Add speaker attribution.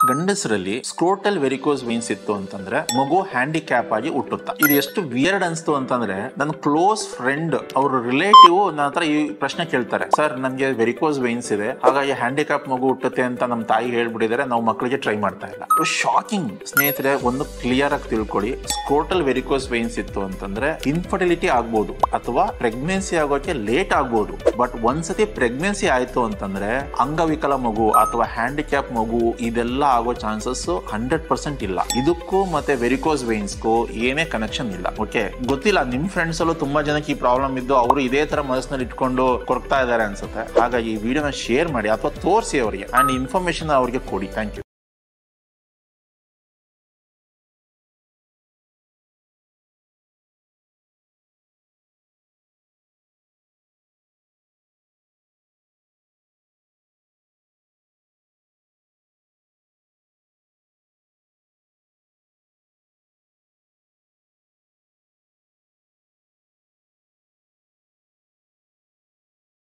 Speaker 1: ಗಂಡಸರಲ್ಲಿ scrotal varicose wines ಇತ್ತು ಅಂತಂದ್ರೆ ಮಗು ಹ್ಯಾಂಡಿಕ್ಯಾಪ್ ಆಗಿ ಹುಟ್ಟುತ್ತಾ. ಇದು ಎಷ್ಟು ವಿಯರ್ಡ್ ಅನ್ಸ್ತು ಅಂತಂದ್ರೆ ನನ್ನ ಕ್ಲೋಸ್ ಫ್ರೆಂಡ್ ಅವ್ರ ರಿಲೇಟಿವ್ ನನ್ನ ಹತ್ರ ಈ ಪ್ರಶ್ನೆ ಕೇಳ್ತಾರೆ, ಸರ್ ನನ್ಗೆ ವೆರಿಕೋಸ್ ವೈನ್ಸ್ ಇದೆ, ಹಾಗಾಗಿ ಹ್ಯಾಂಡಿಕ್ಯಾಪ್ ಮಗು ಹುಟ್ಟುತ್ತೆ ಅಂತ ನಮ್ಮ ತಾಯಿ ಹೇಳ್ಬಿಟ್ಟಿದ್ದಾರೆ, ನಾವು ಮಕ್ಕಳಿಗೆ ಟ್ರೈ ಮಾಡ್ತಾ ಇಲ್ಲ. ಶಾಕಿಂಗ್. ಸ್ನೇಹಿತರೆ, ಒಂದು ಕ್ಲಿಯರ್ ಆಗಿ ತಿಳ್ಕೊಳ್ಳಿ, ಸ್ಕ್ರೋಟಲ್ ವೆರಿಕೋಸ್ ವೈನ್ಸ್ ಇತ್ತು ಅಂತಂದ್ರೆ ಇನ್ಫರ್ಟಿಲಿಟಿ ಆಗ್ಬೋದು ಅಥವಾ ಪ್ರೆಗ್ನೆನ್ಸಿ ಆಗೋಕೆ ಲೇಟ್ ಆಗ್ಬೋದು. ಬಟ್ ಒಂದ್ಸತಿ ಪ್ರೆಗ್ನೆನ್ಸಿ ಆಯ್ತು ಅಂತಂದ್ರೆ ಅಂಗವಿಕಲ ಮಗು ಅಥವಾ ಹ್ಯಾಂಡಿಕ್ಯಾಪ್ ಮಗು ಇದೆಲ್ಲ ಆಗೋ ಚಾನ್ಸಸ್ 100% ಇಲ್ಲ. ಇದಕ್ಕೂ ಮತ್ತೆ ವೆರಿಕೋಸ್ ವೈನ್ಸ್ಗೂ ಏನೇ ಕನೆಕ್ಷನ್ ಇಲ್ಲ. ಓಕೆ, ಗೊತ್ತಿಲ್ಲ, ನಿಮ್ ಫ್ರೆಂಡ್ಸ್ ಅಲ್ಲೂ ತುಂಬಾ ಜನಕ್ಕೆ ಈ ಪ್ರಾಬ್ಲಮ್ ಇದ್ದು ಅವರು ಇದೇ ತರ ಮನಸ್ಸಿನಲ್ಲಿ ಇಟ್ಕೊಂಡು ಕೊರಗ್ತಾ ಇದಾರೆ ಅನ್ಸುತ್ತೆ. ಹಾಗಾಗಿ ಈ ವಿಡಿಯೋನ ಶೇರ್ ಮಾಡಿ ಅಥವಾ ತೋರಿಸಿ ಅವರಿಗೆ ಅಂಡ್ ಇನ್ಫಾರ್ಮೇಶನ್ ಅವ್ರಿಗೆ ಕೊಡಿ. Thank you.